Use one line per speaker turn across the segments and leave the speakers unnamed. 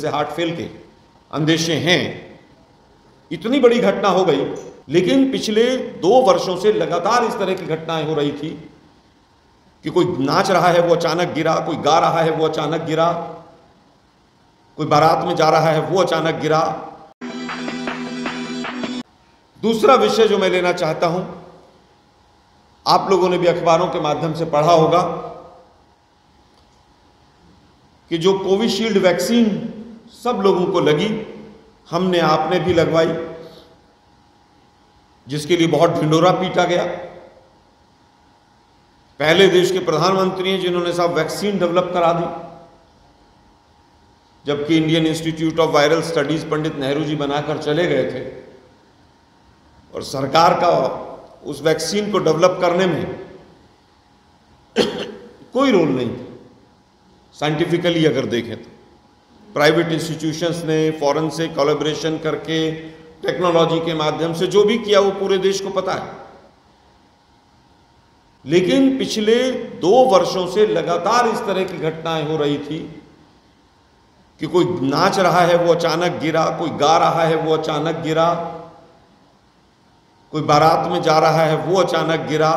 से heart fail के अंदेशे हैं। इतनी बड़ी घटना हो गई, लेकिन पिछले 2 वर्षों से लगातार इस तरह की घटनाएं हो रही थी कि कोई नाच रहा है वो अचानक गिरा, कोई गा रहा है वो अचानक गिरा, कोई बारात में जा रहा है वो अचानक गिरा। दूसरा विषय जो मैं लेना चाहता हूं, आप लोगों ने भी अखबारों के माध्यम से पढ़ा होगा कि जो कोविशील्ड वैक्सीन सब लोगों को लगी, हमने आपने भी लगवाई, जिसके लिए बहुत ढिंढोरा पीटा गया। पहले देश के प्रधानमंत्री हैं जिन्होंने साहब वैक्सीन डेवलप करा दी, जबकि Indian Institute of Viral Studies Pandit Nehru ji बनाकर चले गए थे, और सरकार का उस वैक्सीन को डेवलप करने में कोई रोल नहीं था। साइंटिफिकली अगर देखें तो प्राइवेट इंस्टीट्यूशंस ने फॉरेन से कोलैबोरेशन करके टेक्नोलॉजी के माध्यम से जो भी किया वो पूरे देश को पता है। लेकिन पिछले 2 वर्षों से लगातार इस तरह की घटनाएं हो रही थी कि कोई नाच रहा है वो अचानक गिरा, कोई गा रहा है वो अचानक गिरा, कोई बारात में जा रहा है वो अचानक गिरा,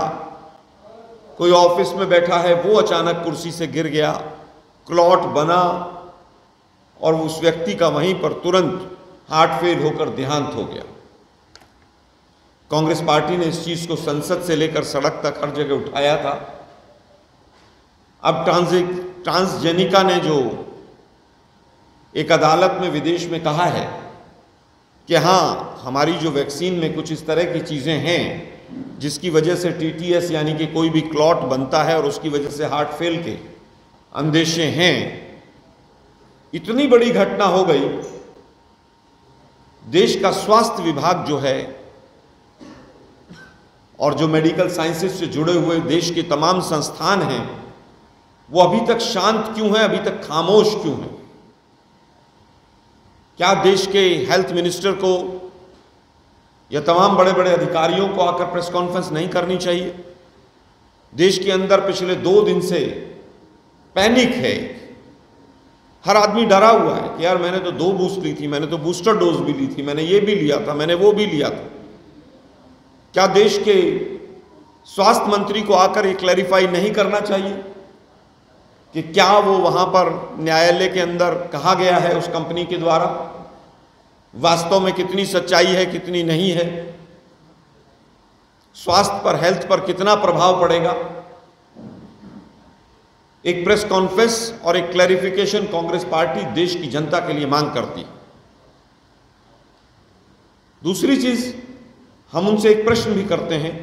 कोई ऑफिस में बैठा है वो अचानक कुर्सी से गिर गया, क्लॉट बना और उस व्यक्ति का वहीं पर तुरंत हार्ट फेल होकर देहांत हो गया। कांग्रेस पार्टी ने इस चीज को संसद से लेकर सड़क तक हर जगह उठाया था। अब ट्रांसजेनिका ने जो एक अदालत में विदेश में कहा है कि हाँ, हमारी जो वैक्सीन में कुछ इस तरह की चीज़ें हैं जिसकी वजह से टीटीएस यानी कि कोई भी क्लॉट बनता है और उसकी वजह से हार्ट फेल के अंदेशे हैं। इतनी बड़ी घटना हो गई, देश का स्वास्थ्य विभाग जो है और जो मेडिकल साइंसेस से जुड़े हुए देश के तमाम संस्थान हैं, वो अभी तक शांत क्यों हैं, अभी तक खामोश क्यों हैं? क्या देश के हेल्थ मिनिस्टर को या तमाम बड़े बड़े अधिकारियों को आकर प्रेस कॉन्फ्रेंस नहीं करनी चाहिए? देश के अंदर पिछले 2 दिन से पैनिक है, हर आदमी डरा हुआ है कि यार मैंने तो 2 बूस्ट ली थी, मैंने तो बूस्टर डोज भी ली थी, मैंने ये भी लिया था, मैंने वो भी लिया था। क्या देश के स्वास्थ्य मंत्री को आकर ये क्लैरिफाई नहीं करना चाहिए कि क्या वो वहां पर न्यायालय के अंदर कहा गया है उस कंपनी के द्वारा वास्तव में कितनी सच्चाई है, कितनी नहीं है, स्वास्थ्य पर, हेल्थ पर कितना प्रभाव पड़ेगा? एक प्रेस कॉन्फ्रेंस और एक क्लैरिफिकेशन कांग्रेस पार्टी देश की जनता के लिए मांग करती है। दूसरी चीज, हम उनसे एक प्रश्न भी करते हैं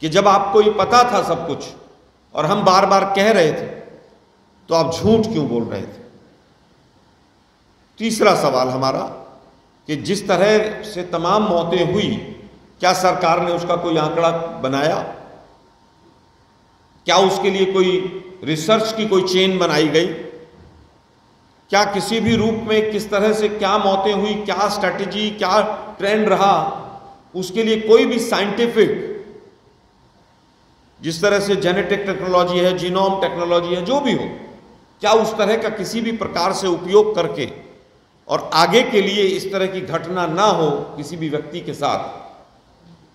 कि जब आपको ये पता था सब कुछ और हम बार बार कह रहे थे, तो आप झूठ क्यों बोल रहे थे? तीसरा सवाल हमारा कि जिस तरह से तमाम मौतें हुई, क्या सरकार ने उसका कोई आंकड़ा बनाया? क्या उसके लिए कोई रिसर्च की कोई चेन बनाई गई? क्या किसी भी रूप में किस तरह से क्या मौतें हुई, क्या स्ट्रैटेजी, क्या ट्रेंड रहा, उसके लिए कोई भी साइंटिफिक, जिस तरह से जेनेटिक टेक्नोलॉजी है, जीनोम टेक्नोलॉजी है, जो भी हो, क्या उस तरह का किसी भी प्रकार से उपयोग करके और आगे के लिए इस तरह की घटना ना हो किसी भी व्यक्ति के साथ,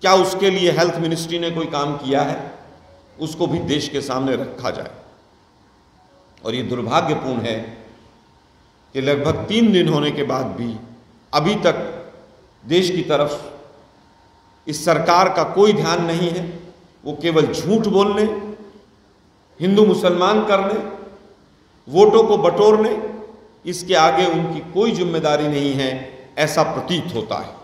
क्या उसके लिए हेल्थ मिनिस्ट्री ने कोई काम किया है? उसको भी देश के सामने रखा जाए। और ये दुर्भाग्यपूर्ण है कि लगभग 3 दिन होने के बाद भी अभी तक देश की तरफ इस सरकार का कोई ध्यान नहीं है। वो केवल झूठ बोलने, हिंदू मुसलमान करने, वोटों को बटोरने, इसके आगे उनकी कोई जिम्मेदारी नहीं है, ऐसा प्रतीत होता है।